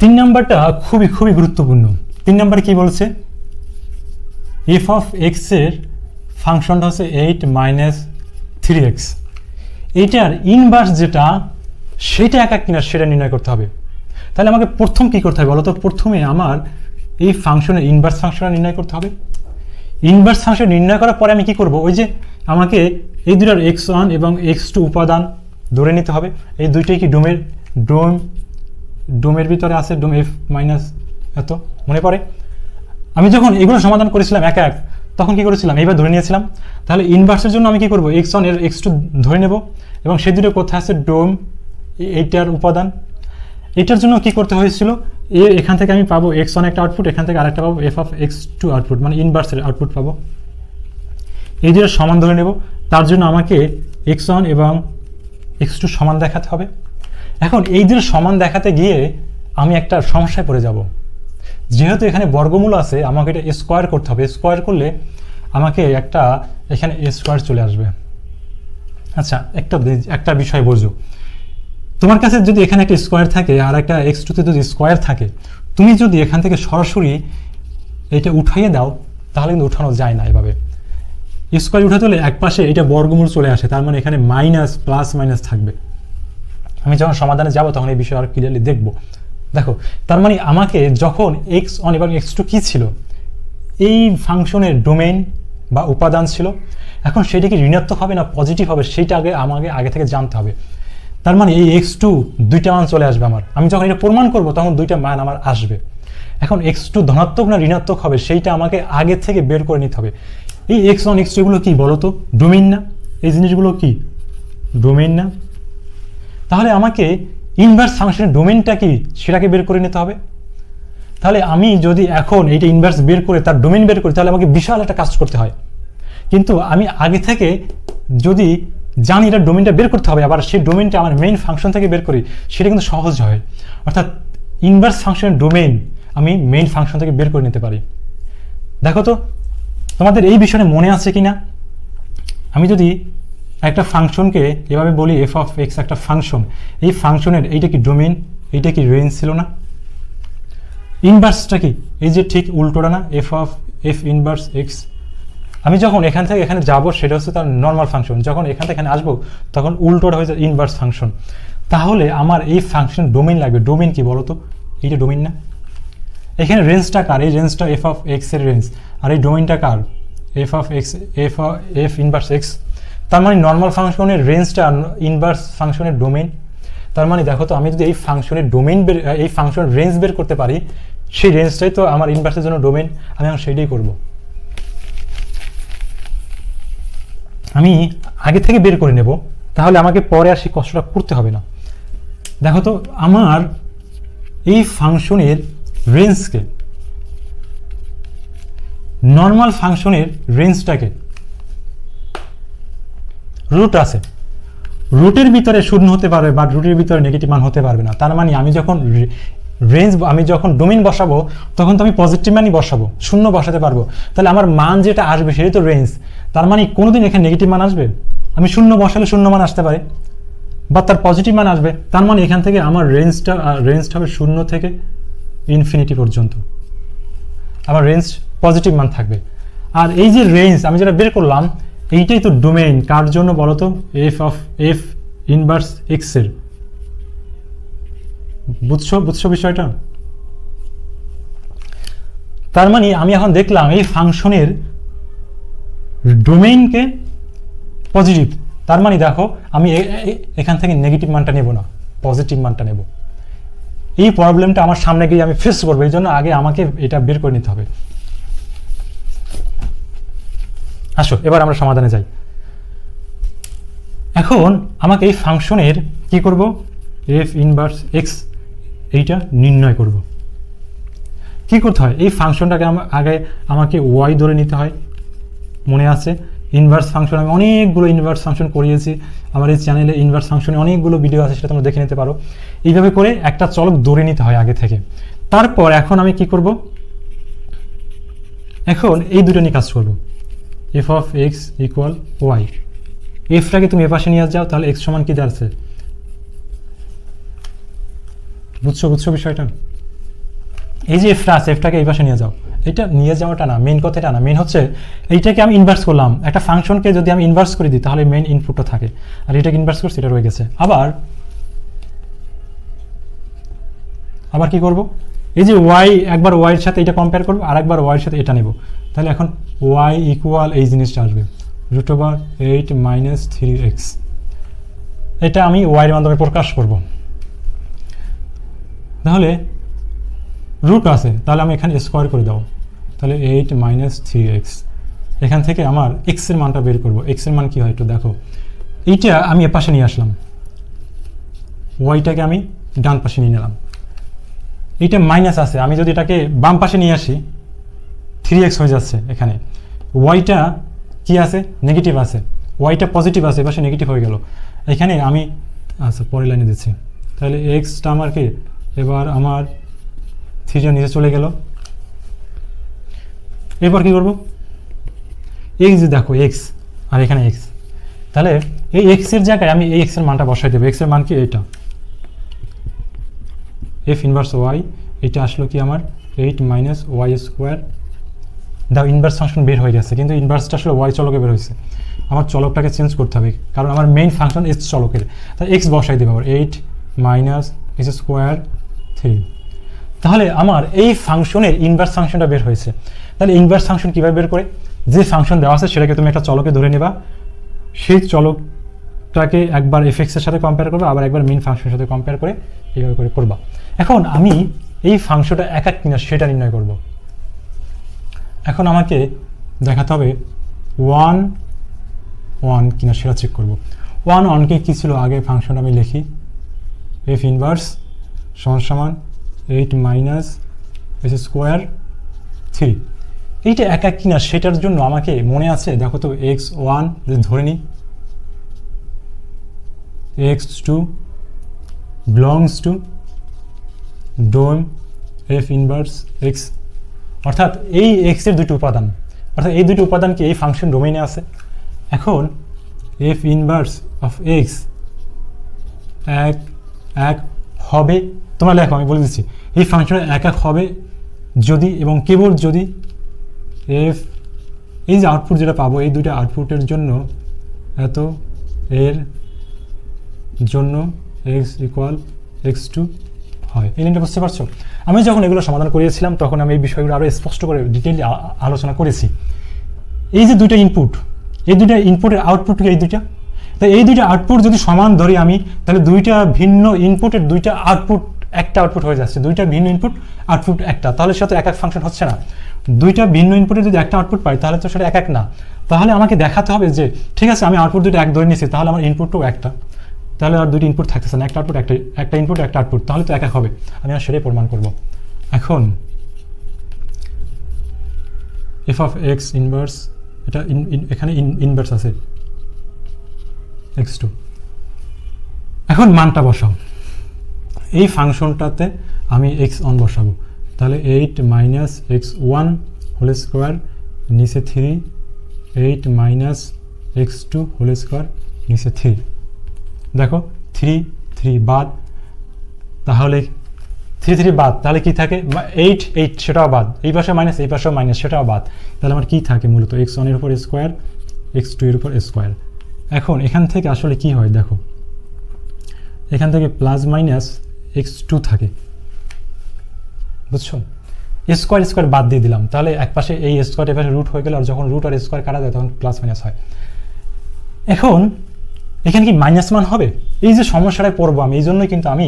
তিন নাম্বারটা খুবই খুবই গুরুত্বপূর্ণ। তিন নাম্বারে কি বলছে, এফ অফ এক্স এর ফাংশনটা হচ্ছে 8 - 3x, এইটার ইনভার্স যেটা সেটা একা কিনা সেটা নির্ণয় করতে হবে। তাহলে আমাকে প্রথম কি করতে হবে বলো তো? প্রথমে আমার এই ফাংশনের ইনভার্স ফাংশনটা নির্ণয় করতে হবে। ইনভার্স ফাংশন নির্ণয় করার পরে আমি কি করব, ওই যে আমাকে এই দুটার x1 এবং x2 উপাদান ধরে নিতে হবে। এই দুইটাই কি ডোমের ভিতরে আছে, ডোম f মাইনাস এত, মনে পড়ে? আমি যখন এগুলো সমাধান করেছিলাম এক এক, তখন কি করেছিলাম, এইবার ধরে নিয়েছিলাম। তাহলে ইনভার্সের জন্য আমি কি করব, x1 এর x2 ধরে নেব, এবং সেই দুটো কোথায় আছে, ডোম এইটার উপাদান। এটার জন্য কি করতে হয়েছিল, এখান থেকে আমি পাবো x1 একটা আউটপুট, এখান থেকে আরেকটা পাবো f of x2 আউটপুট, মানে ইনভার্সের আউটপুট পাবো। এই দুটো সমান ধরে নেব, তার জন্য আমাকে x1 এবং x2 সমান দেখাতে হবে। এখন এই দুটো সমান দেখাতে গিয়ে আমি একটা সমস্যায় পড়ে যাব। যেহেতু এখানে বর্গমূল আছে, আমাকে এটা স্কোয়ার করতে হবে। স্কোয়ার করলে আমাকে এখানে স্কোয়ার চলে আসবে। আচ্ছা, একটা বিষয় বোঝো, তোমার কাছে যদি এখানে একটা স্কোয়ার থাকে আর একটা x2 তে যদি স্কোয়ার থাকে, তুমি যদি এখান থেকে সরাসরি এটা উঠাইয়ে দাও তাহলে কিন্তু উঠানো যায় না। এভাবে স্কোয়ার উঠাতে হলে এক পাশে এটা বর্গমূল চলে আসে, তার মানে এখানে মাইনাস প্লাস মাইনাস থাকবে। আমি যখন সমাধানে যাব তখন এই বিষয় আর ক্লিয়ারলি দেখব। দেখো, তার মানে আমাকে যখন x1 এবং x2 কি ছিল, এই ফাংশনের ডোমেইন বা উপাদান ছিল, এখন সেটা কি ঋণাত্মক হবে না পজিটিভ হবে সেটা আমাকে আগে থেকে জানতে হবে। তার মানে এই x2 দুইটা মান চলে আসবে আমার। আমি যখন এটা প্রমাণ করব তখন দুইটা মান আমার আসবে। এখন x2 ধনাত্মক না ঋণাত্মক হবে সেইটা আমাকে আগে থেকে বের করে নিতে হবে। এই x1 x2 এগুলো কি বলো তো, ডোমেইন না? এই জিনিসগুলো কি ডোমেইন না? তাহলে আমাকে ইনভার্স ফাংশনের ডোমেইনটা কি সেটাকে বের করে নিতে হবে। তাহলে আমি যদি এখন এইটা ইনভার্স বের করে তার ডোমেইন বের করি, তাহলে আমাকে বিশাল একটা কাজ করতে হয়। কিন্তু আমি আগে থেকে যদি জানি এটা ডোমেইনটা বের করতে হবে, আবার সেই ডোমেইনটা আমার মেইন ফাংশন থেকে বের করি, সেটা কিন্তু সহজ হয়। অর্থাৎ ইনভার্স ফাংশনের ডোমেইন আমি মেইন ফাংশন থেকে বের করে নিতে পারি। দেখো তো তোমাদের এই বিষয়ে মনে আছে কিনা। আমি যদি একটা ফাংশনকে এভাবে বলি এফ অফ এক্স একটা ফাংশন, এই ফাংশনের এইটা কি ডোমেইন, এইটা কি রেঞ্জ ছিল না? ইনভার্সটা কি এই যে ঠিক উল্টোটা না, এফ ইনভার্স এক্স। আমি যখন এখান থেকে এখানে যাব সেটা হচ্ছে তার নর্মাল ফাংশন, যখন এখান থেকে এখানে আসবো তখন উল্টোটা হয়ে যায় ইনভার্স ফাংশন। তাহলে আমার এই ফাংশন ডোমেইন লাগবে। ডোমেইন কি বলো তো, এইটা ডোমেইন না? এখানে রেঞ্জটা কার, এই রেঞ্জটা এফ অফ এক্স এর রেঞ্জ, আর এই ডোমেইনটা কার, F of X, F inverse X. তার মানে নর্মাল ফাংশনের রেঞ্জটা ইনভার্স ফাংশনের ডোমেইন। তার মানে দেখো তো, আমি যদি এই ফাংশনের ডোমেইন এই ফাংশনের রেঞ্জ বের করতে পারি, সেই রেঞ্জটাই তো আমার ইনভার্সের জন্য ডোমেইন। আমি এখন সেইটাই করব। আমি আগে থেকে বের করে নেব, তাহলে আমাকে পরে আর সেই কষ্টটা করতে হবে না। দেখো তো, আমার এই ফাংশনের রেঞ্জকে, নর্মাল ফাংশনের রেঞ্জটাকে, রুট আছে, রুটের ভিতরে শূন্য হতে পারবে বা রুটের ভিতরে নেগেটিভ মান হতে পারবে না। তার মানে আমি যখন আমি যখন ডোমেইন বসাবো তখন তো আমি পজিটিভ মানই বসাবো, শূন্য বসাতে পারবো। তাহলে আমার মান যেটা আসবে সেটাই তো রেঞ্জ। তার মানে কোনোদিন এখানে নেগেটিভ মান আসবে? আমি শূন্য বসালে শূন্য মান আসতে পারে, বা তার পজিটিভ মান আসবে। তার মানে এখান থেকে আমার রেঞ্জটা হবে শূন্য থেকে ইনফিনিটি পর্যন্ত, আমার রেঞ্জ পজিটিভ মান থাকবে। আর এই যে রেঞ্জ আমি যেটা বের করলাম, এইটাই তো ডোমেইন কার জন্য বলো তো, এফ ইনভার্স এক্স এর। বুঝছো বিষয়টা? তার মানে আমি এখন দেখলাম এই ফাংশনের ডোমেইনকে পজিটিভ। তার মানে দেখো, আমি এখান থেকে নেগেটিভ মানটা নেব না, পজিটিভ মানটা নেব। এই প্রবলেমটা আমার সামনে গিয়ে আমি ফেস করবো, এই জন্য আগে আমাকে এটা বের করে নিতে হবে। আসো এবার আমরা সমাধানে যাই। এখন আমাকে এই ফাংশনের কি করব, এফ ইনভার্স এক্স এইটা নির্ণয় করব। কি করতে হয়, এই ফাংশনটাকে আগে আমাকে ওয়াই ধরে নিতে হয়। মনে আছে ইনভার্স ফাংশন, আমি অনেকগুলো ইনভার্স ফাংশন করিয়েছি আমার এই চ্যানেলে। ইনভার্স ফাংশনে অনেকগুলো ভিডিও আছে, সেটা তোমরা দেখে নিতে পারো। এইভাবে করে একটা চলক ধরে নিতে হয় আগে থেকে। তারপর এখন আমি কি করব, এখন এই দুটো নিয়ে কাজ করব। F of X equal Y, এফটাকে তুমি এপাশে নিয়ে যাও, তাহলে এক্স সমান কি দাঁড়াচ্ছে? বুঝছো বিষয়টা? এই যে এফটা আছে, এফটাকে এই পাশে নিয়ে যাও। এটা নিয়ে যাওয়াটা না মেইন কথা, এটা না মেইন হচ্ছে এইটাকে আমি ইনভার্স করলাম। একটা ফাংশনকে যদি আমি ইনভার্স করে দিই তাহলে মেইন ইনপুটটা থাকে, আর এটাকে ইনভার্স করছি, এটা রয়ে গেছে। আবার কি করব, এই যে ওয়াই একবার ওয়াইয়ের সাথে এটা কম্পেয়ার করবো, আর একবার ওয়াইয়ের সাথে এটা নেব। তাহলে এখন ওয়াই ইকুয়াল এই জিনিসটা আসবে √8 - 3x। এটা আমি ওয়াইয়ের মাধ্যমে প্রকাশ করব। তাহলে রুট আছে, তাহলে আমি এখানে স্কোয়ার করে দাও, তাহলে 8 - 3x। এখান থেকে আমার এক্স এর মানটা বের করব। এক্স এর মান কি হয় একটু দেখো, এইটা আমি এ পাশে নিয়ে আসলাম, ওয়াইটাকে আমি ডান পাশে নিয়ে নিলাম। এইটা মাইনাস আছে, আমি যদি এটাকে বাম পাশে নিয়ে আসি 3x হয়ে যাচ্ছে। এখানে ওয়াইটা কি আছে, নেগেটিভ আছে, ওয়াইটা পজিটিভ আছে, এপাশে নেগেটিভ হয়ে গেল। এখানে আমি আচ্ছা পরের লাইনে দিচ্ছি, তাহলে এক্সটা আমার কি এবার আমার 3 নিচে চলে গেল। এরপর কি করব, এই যে দেখো এক্স আর এখানে এক্স, তাহলে এই এক্স এর জায়গায় আমি এই এক্স এর মানটা বসাই দেবো। এক্স এর মান কি এটা, এফ ইনভার্স ওয়াই, এটা আসলো কি আমার 8 - y²। দাও ইনভার্স ফাংশন বের হয়ে গেছে, কিন্তু ইনভার্সটা আসলে ওয়াই চলকে বের হয়েছে। আমার চলকটাকে চেঞ্জ করতে হবে, কারণ আমার মেইন ফাংশন এক্স চলকের, তাই এক্স বসাই দেবো আবার 8 - x²3। তাহলে আমার এই ফাংশনের ইনভার্স ফাংশনটা বের হয়েছে। তাহলে ইনভার্স ফাংশন কীভাবে বের করে, যে ফাংশন দেওয়া আছে সেটাকে তুমি একটা চলকে ধরে নেবা, সেই চলকটাকে একবার এফএক্স এর সাথে কম্পেয়ার করবে, আবার একবার মেইন ফাংশনের সাথে কম্পেয়ার করে এইভাবে করে করবা। এখন আমি এই ফাংশনটা এক কিনা সেটা নির্ণয় করব। এখন আমাকে দেখাতে হবে 1 1 কিনা সেটা চেক করব। 1 1কে কী ছিল আগে ফাংশন আমি লিখি, এফ ইনভার্স সমান 8 - x²3। এইটা এক কিনা সেটার জন্য আমাকে মনে আছে দেখো তো, x1 যদি ধরে নিই, x2 belongs to dom F inverse X, অর্থাৎ এই এক্স এর দুটি উপাদান, অর্থাৎ এই দুটি উপাদান কি এই ফাংশন ডোমেইনে আছে। এখন এফ ইনভার্স অফ এক্স এক এক হবে, তোমরা লেখো আমি বলে দিচ্ছি, এই ফাংশনে এক এক হবে যদি এবং কেবল যদি এফ, এই যে আউটপুট যেটা পাবো এই দুটো আউটপুটের জন্য এত এর জন্য এক্স ইকুয়াল x2 হয়। এই লাইনটা বুঝতে পারছো? আমি যখন এগুলো সমাধান করিয়েছিলাম তখন আমি এই বিষয়গুলো আরও স্পষ্ট করে ডিটেইলি আলোচনা করেছি। এই যে দুইটা ইনপুট, এই দুইটা ইনপুটের আউটপুট এই দুইটা, তাই এই দুইটা আউটপুট যদি সমান ধরি আমি, তাহলে দুইটা ভিন্ন ইনপুটের দুইটা আউটপুট একটা আউটপুট হয়ে যাচ্ছে। দুইটা ভিন্ন ইনপুট আউটপুট একটা, তাহলে সেটা তো এক এক ফাংশন হচ্ছে না। দুইটা ভিন্ন ইনপুটে যদি একটা আউটপুট পাই তাহলে তো সেটা এক এক না। তাহলে আমাকে দেখাতে হবে যে ঠিক আছে আমি আউটপুট দুটো এক ধরে নিয়েছি, তাহলে আমার ইনপুটটাও একটা, তাহলে আর দুইটি ইনপুট থাকতেছে না, একটা আউটপুট একটা ইনপুট একটা আউটপুট, তাহলে তো এক এক হবে। আমি আর সেটাই প্রমাণ করব। এখন এফ অফ এক্স ইনভার্স, এটা এখানে ইনভার্স আছে x2। এখন মানটা বসাও, এই ফাংশনটাতে আমি x1 বসাবো, তাহলে 8 - x1 হোল স্কোয়ার নিচে 3, 8 - x2 হোল স্কোয়ার নিচে 3। দেখো 3 3 বাদ, তাহলে 3 3 বাদ, তাহলে কি থাকে 8 8 সেটাও বাদ, এই পাশে মাইনাস এই পাশেও মাইনাস সেটাও বাদ, তাহলে আমার কি থাকে মূলত x1 এর উপর স্কোয়ার x2 এর উপর স্কোয়ার। এখন এখান থেকে আসলে কি হয় দেখো, এখান থেকে প্লাস মাইনাস x2 থাকে, বুঝছো? স্কোয়ার স্কোয়ার বাদ দিয়ে দিলাম, তাহলে এক পাশে এই স্কোয়ার এর পাশে রুট হয়ে গেল, আর যখন রুট আর স্কোয়ার কাটা যায় তখন প্লাস মাইনাস হয়। এখন এখানে কি মাইনাস মান হবে? এই যে সমস্যাটায় পড়বো আমি, এই জন্যই কিন্তু আমি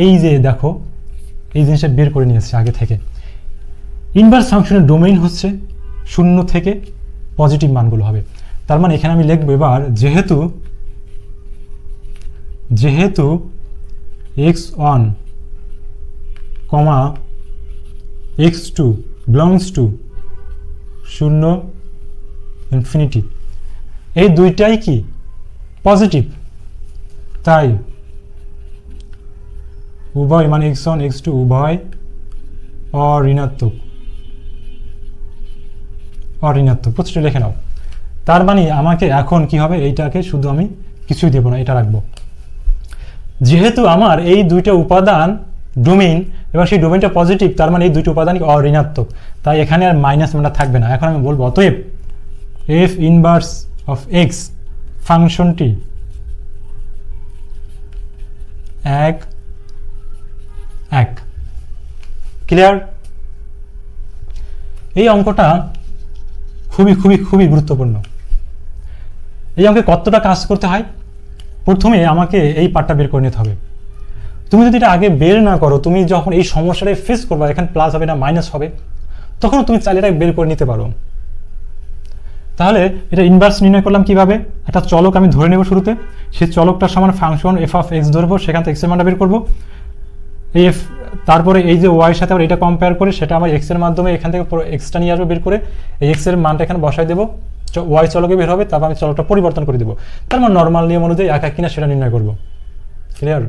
এই যে দেখো এই জিনিসটা বের করে নিয়েছি আগে থেকে। ইনভার্স ফাংশনের ডোমেইন হচ্ছে 0 থেকে পজিটিভ মানগুলো হবে। তার মানে এখানে আমি লিখবো এবার যেহেতু x1, x2 belongs to 0 infinity, এই দুইটাই কি পজিটিভ, তাই উভয় মানে x1 x2 উভয় অঋণাত্মক প্রতিটা লিখে নাও। তার মানে আমাকে এখন কি হবে, এইটাকে শুধু আমি কিছুই দেব না, এটা রাখবো। যেহেতু আমার এই দুইটা উপাদান ডোমেইন, এবং সেই ডোমেনটা পজিটিভ, তার মানে এই দুটো উপাদানই অঋণাত্মক, তাই এখানে আর মাইনাস মানটা থাকবে না। এখন আমি বলবো অতএব এফ ইনভার্স অফ এক্স ফাংশনটি 1 ক্লিয়ার? এই অঙ্কটা খুবই খুবই খুবই গুরুত্বপূর্ণ। এই অঙ্কে কতটা কাজ করতে হয়, প্রথমে আমাকে এই পার্টটা বের করে নিতে হবে। তুমি যদি এটা আগে বের না করো, তুমি যখন এই সমস্যাটা ফেস করবে, এখানে প্লাস হবে না মাইনাস হবে, তখন তুমি চাইলে এটা বের করে নিতে পারো। তাহলে এটা ইনভার্স নির্ণয় করলাম কিভাবে? একটা চলক আমি ধরে নেব শুরুতে, সেই চলকটার সমান ফাংশন এফ অফ এক্স ধরবো, সেখান থেকে এক্স এর মানটা বের করবো। এই এফ, তারপরে এই যে ওয়াই এর সাথে আবার এটা কম্পেয়ার করে সেটা আমার এক্স এর মাধ্যমে এখান থেকে এক্সটা নিয়ে আসবো বের করে, এই এক্স এর মানটা এখানে বসাই দেবো, ওয়াই চলকে বের হবে, তারপর আমি চলকটা পরিবর্তন করে দেবো, তার মানে নর্মাল নিয়ম অনুযায়ী একা কিনা সেটা নির্ণয় করবো। ক্লিয়ার?